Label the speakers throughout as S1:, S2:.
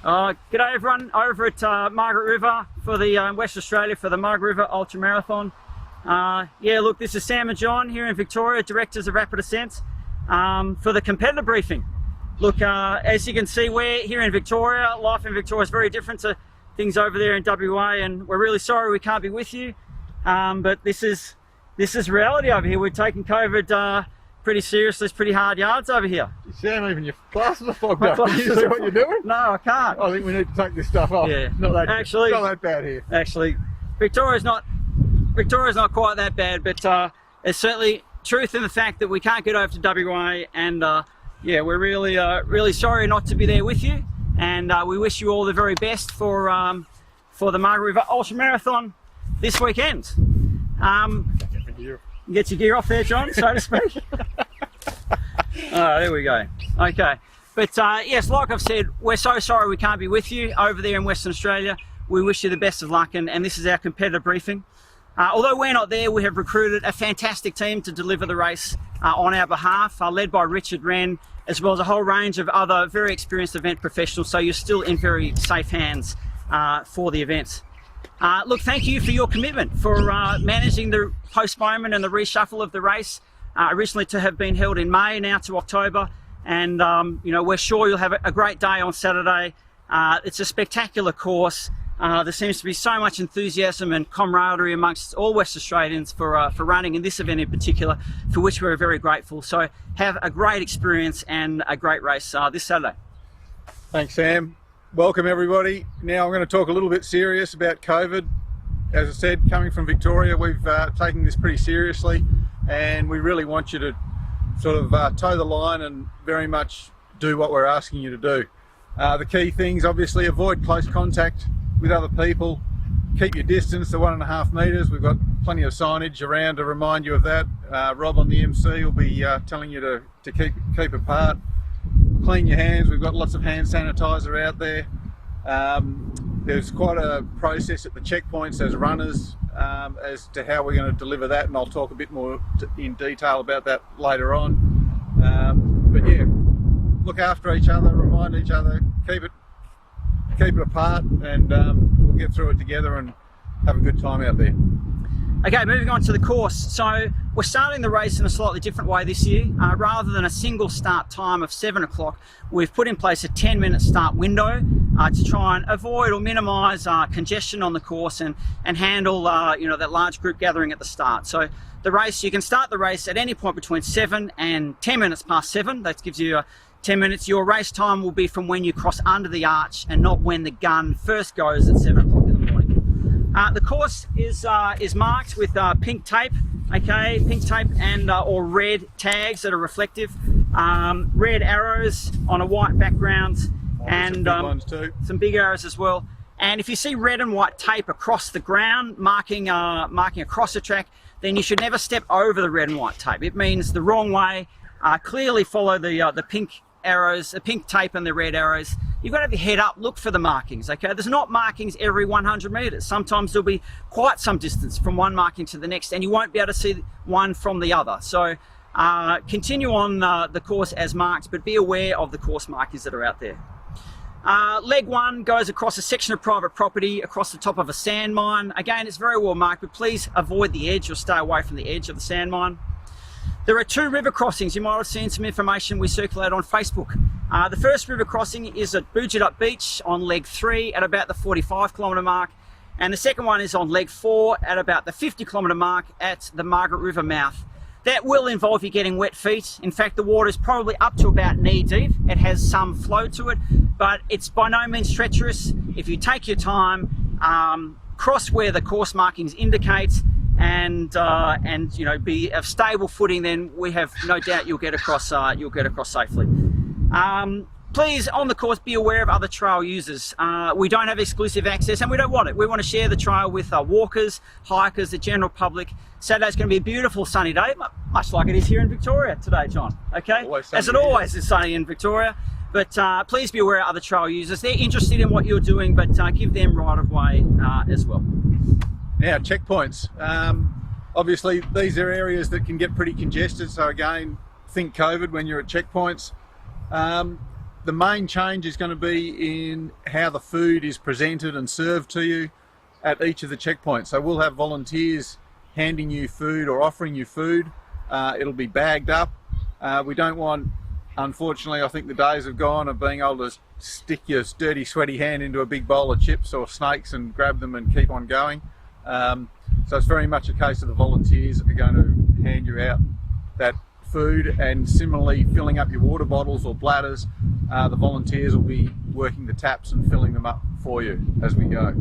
S1: G'day everyone over at Margaret River for the West Australia for the Margaret River Ultra Marathon. Yeah, look, this is Sam and John here in Victoria, directors of Rapid Ascent, for the competitor briefing. Look, as you can see, we're here in Victoria. Life in Victoria is very different to things over there in WA, and we're really sorry we can't be with you. But this is reality over here. We're taking COVID pretty seriously. It's pretty hard yards over here.
S2: Sam, even your glasses are fogged up. Can you see what you're doing?
S1: No, I can't.
S2: I think we need to take this stuff off.
S1: Yeah.
S2: Not that bad here.
S1: Actually, Victoria's not quite that bad, but there's certainly truth in the fact that we can't get over to WA, and yeah, we're really sorry not to be there with you, and we wish you all the very best for the Margaret River Ultra Marathon this weekend. Get your gear off there, John, so to speak. There we go. Okay, but yes, like I've said, we're so sorry we can't be with you over there in Western Australia. We wish you the best of luck, and this is our competitor briefing. Although we're not there, we have recruited a fantastic team to deliver the race on our behalf, led by Richard Wren, as well as a whole range of other very experienced event professionals, so you're still in very safe hands for the event. Look, thank you for your commitment for managing the postponement and the reshuffle of the race, originally to have been held in May, now to October, and you know, we're sure you'll have a great day on Saturday. It's a spectacular course. There seems to be so much enthusiasm and camaraderie amongst all West Australians for running in this event in particular, for which we're very grateful. So have a great experience and a great race this Saturday.
S2: Thanks, Sam. Welcome everybody. Now I'm going to talk a little bit serious about COVID. As I said, coming from Victoria, we've taken this pretty seriously, and we really want you to sort of toe the line and very much do what we're asking you to do. The key things, obviously, avoid close contact with other people, keep your distance to 1.5 metres. We've got plenty of signage around to remind you of that. Rob on the MC will be telling you to keep apart. Clean your hands. We've got lots of hand sanitizer out there. There's quite a process at the checkpoints as runners as to how we're going to deliver that, and I'll talk a bit more in detail about that later on. But yeah, look after each other, remind each other, keep it apart, and we'll get through it together and have a good time out there.
S1: Okay, moving on to the course. So we're starting the race in a slightly different way this year. Rather than a single start time of 7 o'clock, we've put in place a 10-minute start window to try and avoid or minimise congestion on the course and handle you know, that large group gathering at the start. So the race, you can start the race at any point between 7 and 10 minutes past 7. That gives you 10 minutes. Your race time will be from when you cross under the arch and not when the gun first goes at 7 o'clock in the morning. The course is marked with pink tape, okay, pink tape and or red tags that are reflective, red arrows on a white background, and some big arrows as well. And if you see red and white tape across the ground marking across the track, then you should never step over the red and white tape. It means the wrong way. Clearly follow the pink arrows, the pink tape and the red arrows. You've got to have your head up, look for the markings, okay? There's not markings every 100 metres. Sometimes there'll be quite some distance from one marking to the next, and you won't be able to see one from the other. So continue on the course as marked, but be aware of the course markings that are out there. Leg 1 goes across a section of private property, across the top of a sand mine. Again, it's very well marked, but please avoid the edge or stay away from the edge of the sand mine. There are 2 river crossings. You might have seen some information we circulate on Facebook. The first river crossing is at Boogitup Beach on leg 3 at about the 45-kilometre mark, and the second one is on leg 4 at about the 50-kilometre mark at the Margaret River mouth. That will involve you getting wet feet. In fact, the water is probably up to about knee deep. It has some flow to it, but it's by no means treacherous. If you take your time, cross where the course markings indicate, and you know, be of stable footing, then we have no doubt you'll get across safely. Please, on the course, be aware of other trail users. We don't have exclusive access, and we don't want it. We want to share the trail with walkers, hikers, the general public. Saturday's going to be a beautiful sunny day, much like it is here in Victoria today, John. Okay, as it always is sunny in Victoria. But please be aware of other trail users. They're interested in what you're doing, but give them right of way as well.
S2: Now, checkpoints. Obviously, these are areas that can get pretty congested. So again, think COVID when you're at checkpoints. the main change is going to be in how the food is presented and served to you at each of the checkpoints. So we'll have volunteers handing you food or offering you food. It'll be bagged up. We don't want, unfortunately, I think the days have gone of being able to stick your dirty, sweaty hand into a big bowl of chips or snakes and grab them and keep on going. So it's very much a case of the volunteers are going to hand you out that food, and similarly filling up your water bottles or bladders. The volunteers will be working the taps and filling them up for you as we go.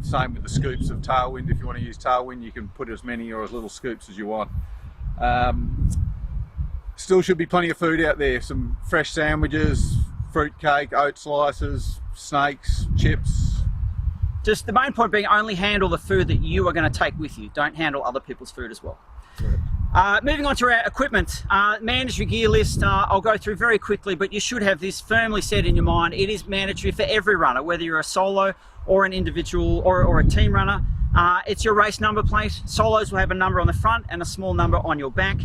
S2: Same with the scoops of tailwind. If you want to use tailwind, you can put as many or as little scoops as you want. Still should be plenty of food out there. Some fresh sandwiches, fruit cake, oat slices, snakes, chips.
S1: Just the main point being, only handle the food that you are going to take with you. Don't handle other people's food as well. Moving on to our equipment, mandatory gear list, I'll go through very quickly, but you should have this firmly set in your mind. It is mandatory for every runner, whether you're a solo or an individual or a team runner. It's your race number plate. Solos will have a number on the front and a small number on your back.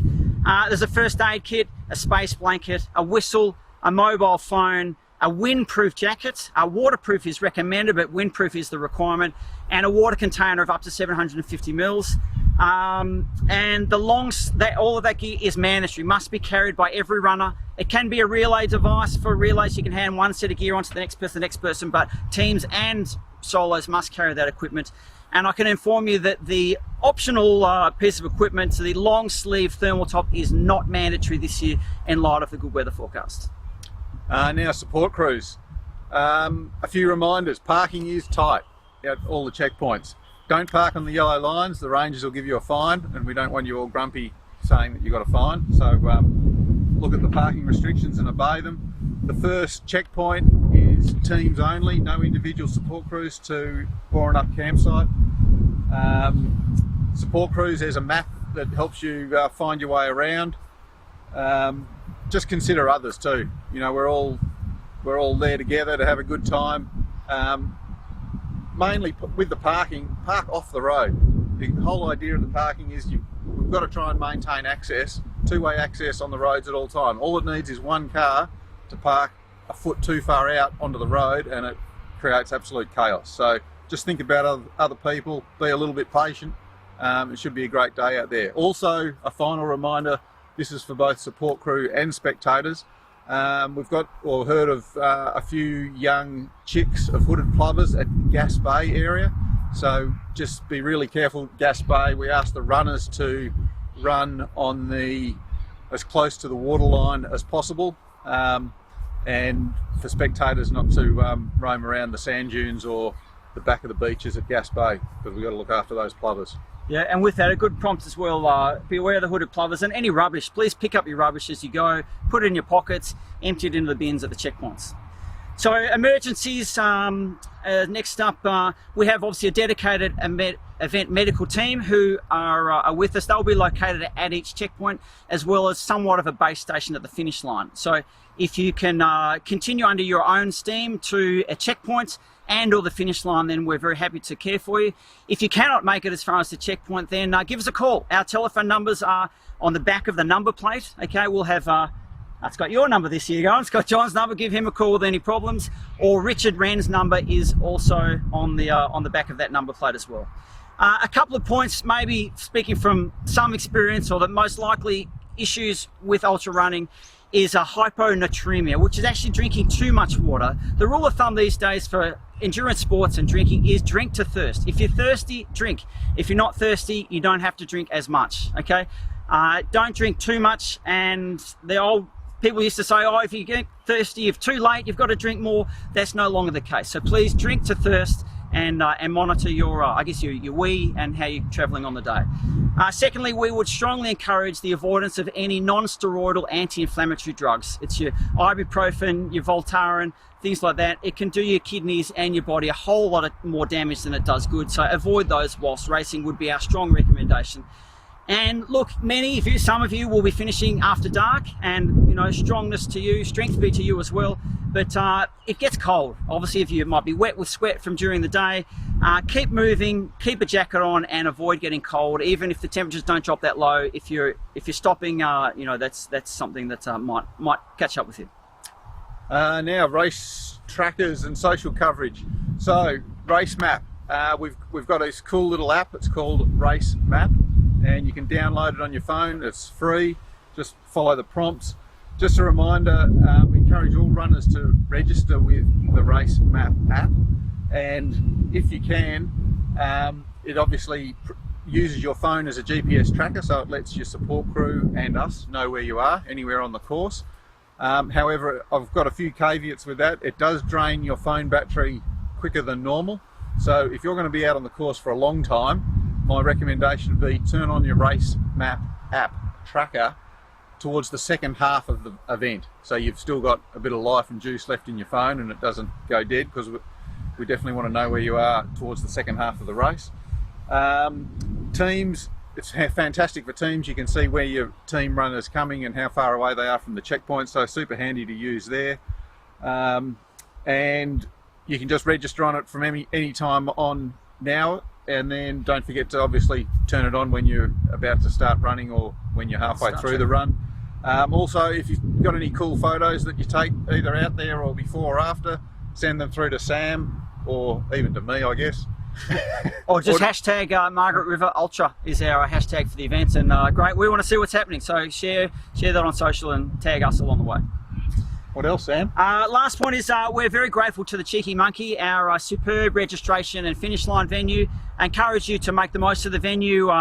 S1: There's a first aid kit, a space blanket, a whistle, a mobile phone, a windproof jacket. Waterproof is recommended, but windproof is the requirement, and a water container of up to 750 mils. And all of that gear is mandatory, must be carried by every runner. It can be a relay device. For relays, you can hand one set of gear onto the next person, but teams and solos must carry that equipment. And I can inform you that the optional piece of equipment, the long sleeve thermal top, is not mandatory this year in light of the good weather forecast.
S2: Now support crews. A few reminders. Parking is tight at all the checkpoints. Don't park on the yellow lines. The rangers will give you a fine, and we don't want you all grumpy saying that you got a fine. So look at the parking restrictions and obey them. The first checkpoint is teams only, no individual support crews to Borenup campsite. Support crews, there's a map that helps you find your way around. Just consider others too. You know, we're all there together to have a good time. Mainly with the parking, park off the road. The whole idea of the parking is we've got to try and maintain access, two-way access on the roads at all time. All it needs is one car to park a foot too far out onto the road, and it creates absolute chaos. So just think about other people, be a little bit patient. It should be a great day out there. Also, a final reminder, this is for both support crew and spectators. We've got or heard of a few young chicks of hooded plovers at Gas Bay area, so just be really careful at Gas Bay. We ask the runners to run on as close to the waterline as possible, and for spectators not to roam around the sand dunes or the back of the beaches at Gas Bay, because we've got to look after those plovers.
S1: Yeah, and with that, a good prompt as well, be aware of the hooded plovers, and any rubbish, please pick up your rubbish as you go, put it in your pockets, empty it into the bins at the checkpoints. So emergencies, next up, we have obviously a dedicated event medical team who are with us. They'll be located at each checkpoint, as well as somewhat of a base station at the finish line. So if you can continue under your own steam to a checkpoint and or the finish line, then we're very happy to care for you. If you cannot make it as far as the checkpoint, then give us a call. Our telephone numbers are on the back of the number plate. Okay, we'll have it's got your number this year, guys. It's got John's number. Give him a call with any problems. Or Richard Wren's number is also on the back of that number plate as well. A couple of points, maybe speaking from some experience, or the most likely issues with ultra running is a hyponatremia, which is actually drinking too much water. The rule of thumb these days for endurance sports and drinking is drink to thirst. If you're thirsty, drink. If you're not thirsty, you don't have to drink as much, okay? Don't drink too much, and the old people used to say, oh, if you get thirsty, if too late, you've got to drink more. That's no longer the case. So please drink to thirst and monitor your, your wee and how you're traveling on the day. Secondly, we would strongly encourage the avoidance of any non-steroidal anti-inflammatory drugs. It's your ibuprofen, your Voltaren, things like that. It can do your kidneys and your body a whole lot more damage than it does good. So avoid those whilst racing would be our strong recommendation. And look, some of you will be finishing after dark, and strongness to you, strength be to you as well. But it gets cold. Obviously, if you might be wet with sweat from during the day, keep moving, keep a jacket on, and avoid getting cold. Even if the temperatures don't drop that low, if you're stopping, that's something that might catch up with you.
S2: Now, race trackers and social coverage. So, Race Map. We've got this cool little app. It's called Race Map, and you can download it on your phone. It's free. Just follow the prompts. Just a reminder, we encourage all runners to register with the Race Map app, and if you can, it obviously uses your phone as a GPS tracker, so it lets your support crew and us know where you are anywhere on the course. However, I've got a few caveats with that. It does drain your phone battery quicker than normal, so if you're going to be out on the course for a long time, my recommendation would be turn on your Race Map app tracker towards the second half of the event, so you've still got a bit of life and juice left in your phone and it doesn't go dead, because we definitely want to know where you are towards the second half of the race. Teams, it's fantastic for teams. You can see where your team runner's coming and how far away they are from the checkpoint, so super handy to use there. And you can just register on it from any time on now, and then don't forget to obviously turn it on when you're about to start running or when you're halfway through the run. Also, if you've got any cool photos that you take either out there or before or after, send them through to Sam, or even to me, I guess.
S1: Or just hashtag Margaret River Ultra is our hashtag for the event, and great, we want to see what's happening, so share that on social and tag us along the way.
S2: What else, Sam?
S1: Last point is we're very grateful to the Cheeky Monkey, our superb registration and finish line venue. I encourage you to make the most of the venue.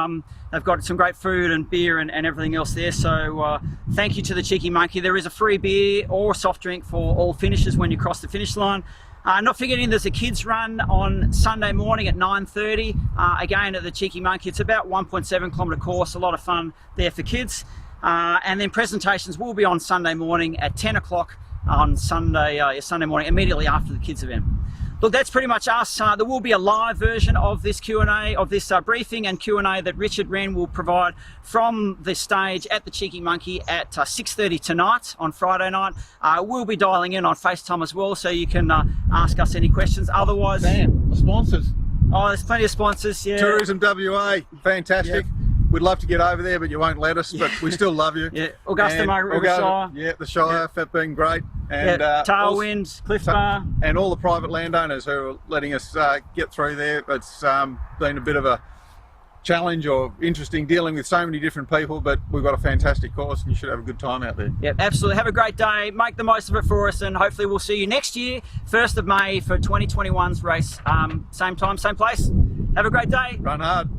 S1: They've got some great food and beer and everything else there, so thank you to the Cheeky Monkey. There is a free beer or soft drink for all finishers when you cross the finish line. Not forgetting there's a kids run on Sunday morning at 9:30, again at the Cheeky Monkey. It's about 1.7 kilometre course, a lot of fun there for kids. And then presentations will be on Sunday morning at 10 o'clock on Sunday morning, immediately after the kids event. Look, that's pretty much us. There will be a live version of this Q&A, of this briefing and Q&A that Richard Wren will provide from the stage at the Cheeky Monkey at 6:30 tonight on Friday night. We'll be dialing in on FaceTime as well, so you can ask us any questions. Otherwise,
S2: Sam, the sponsors.
S1: Oh, there's plenty of sponsors. Yeah.
S2: Tourism WA, fantastic. Yep. We'd love to get over there, but you won't let us, but we still love you.
S1: Yeah, Augusta, Margaret River Shire.
S2: Yeah, the Shire, for being great. And
S1: Tailwind, Cliff Bar.
S2: And all the private landowners who are letting us get through there. It's been a bit of a challenge or interesting dealing with so many different people, but we've got a fantastic course and you should have a good time out there.
S1: Yeah, absolutely. Have a great day. Make the most of it for us, and hopefully we'll see you next year, 1st of May for 2021's race. Same time, same place. Have a great day.
S2: Run hard.